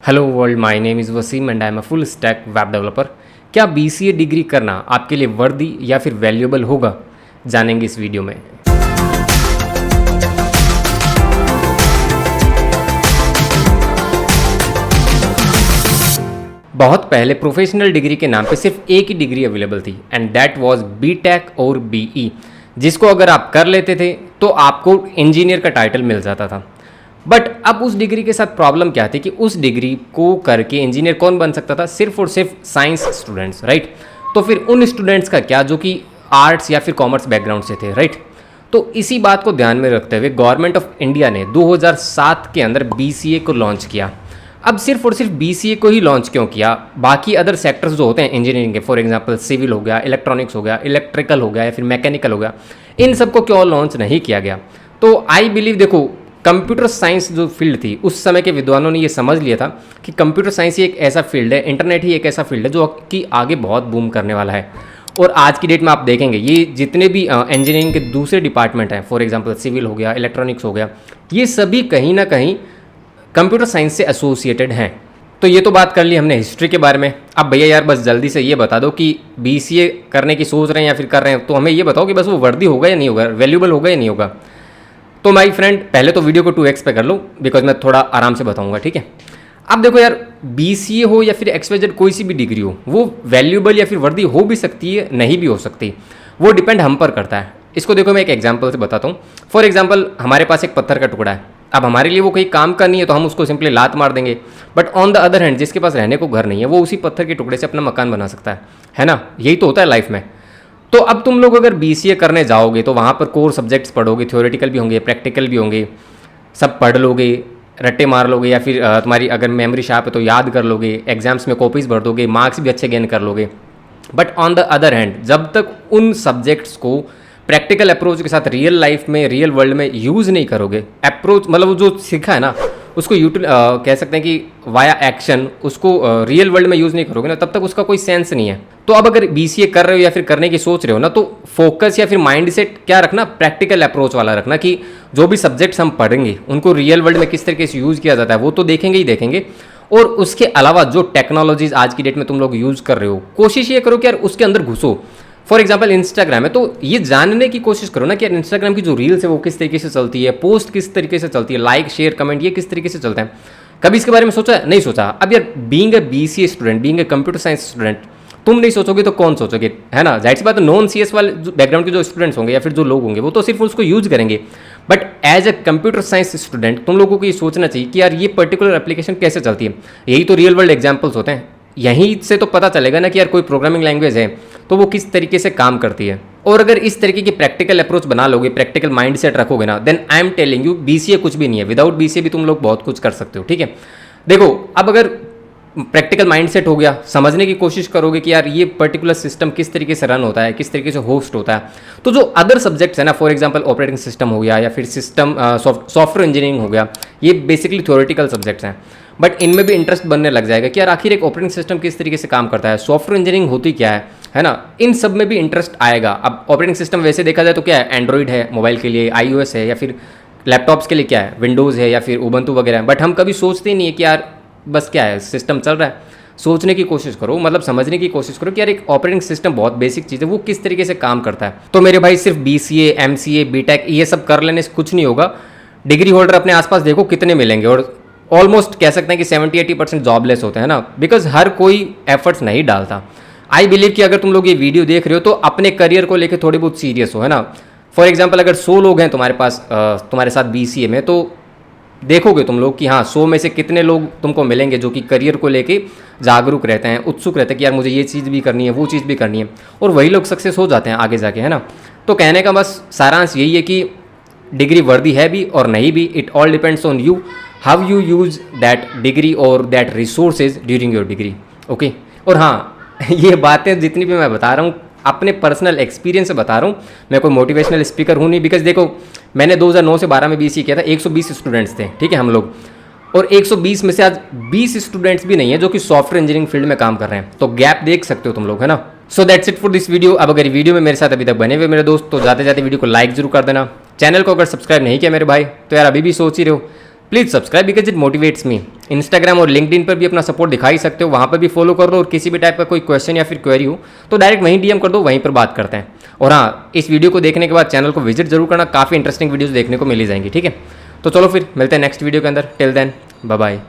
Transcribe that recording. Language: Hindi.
Hello world, my name is Wasim and I am a full stack web developer. क्या बीसीए डिग्री करना आपके लिए वर्दी या फिर वैल्यूएबल होगा, जानेंगे इस वीडियो में। बहुत पहले प्रोफेशनल डिग्री के नाम पे सिर्फ एक ही डिग्री अवेलेबल थी एंड दैट वाज बीटेक और बीई, जिसको अगर आप कर लेते थे तो आपको इंजीनियर का टाइटल मिल जाता था। बट अब उस डिग्री के साथ प्रॉब्लम क्या थी कि उस डिग्री को करके इंजीनियर कौन बन सकता था? सिर्फ और सिर्फ साइंस स्टूडेंट्स, राइट। तो फिर उन स्टूडेंट्स का क्या जो कि आर्ट्स या फिर कॉमर्स बैकग्राउंड से थे, राइट। तो इसी बात को ध्यान में रखते हुए गवर्नमेंट ऑफ इंडिया ने 2007 के अंदर बीसीए को लॉन्च किया। अब सिर्फ और सिर्फ बीसीए को ही लॉन्च क्यों किया? बाकी अदर सेक्टर्स जो होते हैं इंजीनियरिंग के, फॉर एग्जांपल सिविल हो गया, इलेक्ट्रॉनिक्स हो गया, इलेक्ट्रिकल हो गया या फिर मैकेनिकल हो गया, इन सबको क्यों लॉन्च नहीं किया गया? तो आई बिलीव, देखो, कंप्यूटर साइंस जो फील्ड थी उस समय के विद्वानों ने ये समझ लिया था कि कंप्यूटर साइंस ही एक ऐसा फील्ड है, इंटरनेट ही एक ऐसा फील्ड है जो कि आगे बहुत बूम करने वाला है। और आज की डेट में आप देखेंगे ये जितने भी इंजीनियरिंग के दूसरे डिपार्टमेंट हैं, फॉर एग्जांपल सिविल हो गया, इलेक्ट्रॉनिक्स हो गया, ये सभी कहीं ना कहीं कंप्यूटर साइंस से एसोसिएटेड हैं। तो ये तो बात कर ली हमने हिस्ट्री के बारे में। अब भैया यार बस जल्दी से ये बता दो कि बीसीए करने की सोच रहे हैं या फिर कर रहे हैं, तो हमें ये बताओ कि बस वो वर्दी होगा या नहीं होगा, वैल्यूएबल होगा या नहीं होगा। तो माय फ्रेंड, पहले तो वीडियो को 2x पे कर लो बिकॉज मैं थोड़ा आराम से बताऊंगा, ठीक है। अब देखो यार, बीसीए हो या फिर XYZ कोई सी भी डिग्री हो, वो वैल्यूएबल या फिर वर्दी हो भी सकती है, नहीं भी हो सकती, वो डिपेंड हम पर करता है। इसको देखो मैं एक एग्जाम्पल से बताता हूँ। फॉर एग्जाम्पल हमारे पास एक पत्थर का टुकड़ा है, अब हमारे लिए वो कहीं काम का नहीं है तो हम उसको सिंपली लात मार देंगे। But on the other hand जिसके पास रहने को घर नहीं है, वो उसी पत्थर के टुकड़े से अपना मकान बना सकता है ना। यही तो होता है लाइफ में। तो अब तुम लोग अगर बीसीए करने जाओगे तो वहाँ पर कोर सब्जेक्ट्स पढ़ोगे, थ्योरेटिकल भी होंगे, प्रैक्टिकल भी होंगे, सब पढ़ लोगे, रट्टे मार लोगे, या फिर तुम्हारी अगर मेमोरी शार्प है तो याद कर लोगे, एग्जाम्स में कॉपीज भर दोगे, मार्क्स भी अच्छे गेन कर लोगे। But on the other hand जब तक उन सब्जेक्ट्स को प्रैक्टिकल अप्रोच के साथ रियल लाइफ में, रियल वर्ल्ड में यूज़ नहीं करोगे, अप्रोच मतलब जो सीखा है ना उसको कह सकते हैं कि वाया एक्शन उसको रियल वर्ल्ड में यूज़ नहीं करोगे ना, तब तक उसका कोई सेंस नहीं है। तो अब अगर बीसीए कर रहे हो या फिर करने की सोच रहे हो ना, तो फोकस या फिर माइंड सेट क्या रखना, प्रैक्टिकल अप्रोच वाला रखना कि जो भी सब्जेक्ट्स हम पढ़ेंगे उनको रियल वर्ल्ड में किस तरीके से यूज़ किया जाता है वो तो देखेंगे ही देखेंगे। और उसके अलावा जो टेक्नोलॉजीज आज की डेट में तुम लोग यूज़ कर रहे हो, कोशिश ये करो कि यार उसके अंदर घुसो। फॉर एग्जाम्पल इंस्टाग्राम है तो ये जानने की कोशिश करो ना कि यार इंस्टाग्राम की जो रील्स है वो किस तरीके से चलती है, पोस्ट किस तरीके से चलती है, लाइक शेयर कमेंट ये किस तरीके से चलता है। कभी इसके बारे में सोचा है? नहीं सोचा। अब यार being a BCA student, being a computer science student, तुम नहीं सोचोगे तो कौन सोचोगे, है ना। जाहिर सी बात है, नॉन सीएस वाले बैकग्राउंड के जो स्टूडेंट्स होंगे या फिर जो लोग होंगे वो तो सिर्फ उसको यूज करेंगे। But as a computer science student तुम लोगों को ये सोचना चाहिए कि यार ये पर्टिकुलर एप्लीकेशन कैसे चलती है। यही तो रियल वर्ल्ड एग्जाम्पल्स होते हैं, यहीं से तो पता चलेगा ना कि यार कोई प्रोग्रामिंग लैंग्वेज है तो वो किस तरीके से काम करती है। और अगर इस तरीके की प्रैक्टिकल अप्रोच बना लोगे, प्रैक्टिकल माइंडसेट रखोगे ना, then I am telling you BCA कुछ भी नहीं है। विदाउट बीसीए भी तुम लोग बहुत कुछ कर सकते हो, ठीक है। देखो अब अगर प्रैक्टिकल माइंडसेट हो गया, समझने की कोशिश करोगे कि यार ये पर्टिकुलर सिस्टम किस तरीके से रन होता है, किस तरीके से होस्ट होता है, तो जो अदर सब्जेक्ट्स है ना, फॉर एग्जांपल ऑपरेटिंग सिस्टम हो गया या फिर सिस्टम सॉफ्टवेयर इंजीनियरिंग हो गया, ये बेसिकली थ्योरेटिकल सब्जेक्ट्स हैं। बट इनमें भी इंटरेस्ट बनने लग जाएगा कि यार आखिर एक ऑपरेटिंग सिस्टम किस तरीके से काम करता है, सॉफ्टवेयर इंजीनियरिंग होती क्या है ना। इन सब में भी इंटरेस्ट आएगा। अब ऑपरेटिंग सिस्टम वैसे देखा जाए तो क्या है, एंड्रॉइड है मोबाइल के लिए, iOS है, या फिर लैपटॉप्स के लिए क्या है, विंडोज़ है या फिर उबंटू वगैरह। बट हम कभी सोचते ही नहीं है कि यार बस क्या है, सिस्टम चल रहा है। सोचने की कोशिश करो, मतलब समझने की कोशिश करो कि यार एक ऑपरेटिंग सिस्टम बहुत बेसिक चीज़ है, वो किस तरीके से काम करता है। तो मेरे भाई सिर्फ बीसीए, एमसीए, बीटेक ये सब कर लेने से कुछ नहीं होगा। डिग्री होल्डर अपने आसपास देखो कितने मिलेंगे, और ऑलमोस्ट कह सकते हैं कि 70-80% जॉबलेस होते हैं ना, बिकॉज हर कोई एफर्ट्स नहीं डालता। आई बिलीव कि अगर तुम लोग ये वीडियो देख रहे हो तो अपने करियर को लेकर थोड़ी बहुत सीरियस हो, है ना। फॉर एग्जाम्पल अगर 100 लोग हैं तुम्हारे पास तुम्हारे साथ बीसीए में, तो देखोगे तुम लोग कि हाँ 100 में से कितने लोग तुमको मिलेंगे जो कि करियर को लेके जागरूक रहते हैं, उत्सुक रहते हैं कि यार मुझे ये चीज़ भी करनी है, वो चीज़ भी करनी है, और वही लोग सक्सेस हो जाते हैं आगे जाके, है ना। तो कहने का बस सारांश यही है कि डिग्री वर्दी है भी और नहीं भी, it all depends on you, how you use that degree और that resources during your degree, okay. और हाँ ये बातें जितनी भी मैं बता रहा हूँ अपने पर्सनल एक्सपीरियंस से बता रहा हूँ, मैं कोई मोटिवेशनल स्पीकर हूँ नहीं। बिकॉज देखो मैंने 2009 से 12 में बीसीए किया था, 120 स्टूडेंट्स थे, ठीक है हम लोग, और 120 में से आज 20 स्टूडेंट्स भी नहीं है जो कि सॉफ्टवेयर इंजीनियरिंग फील्ड में काम कर रहे हैं। तो गैप देख सकते हो तुम लोग, है ना। So that's it for this video. अब अगर वीडियो में मेरे साथ अभी तक बने हुए मेरे दोस्त, तो जाते जाते वीडियो को लाइक जरूर कर देना। चैनल को अगर सब्सक्राइब नहीं किया मेरे भाई तो यार अभी भी सोच ही रहे हो, please subscribe because it motivates me. Instagram और लिंक्डइन पर भी अपना सपोर्ट दिखा ही सकते हो, वहाँ पर भी फॉलो कर दो, और किसी भी टाइप का कोई क्वेश्चन या फिर क्वेरी हो तो डायरेक्ट वहीं डीएम कर दो, वहीं पर बात करते हैं। और हाँ, इस वीडियो को देखने के बाद चैनल को विजिट जरूर करना, काफ़ी इंटरेस्टिंग वीडियोज़ देखने को मिल ही जाएंगी। ठीक है, तो चलो फिर मिलते हैं नेक्स्ट वीडियो के अंदर। Till then bye bye.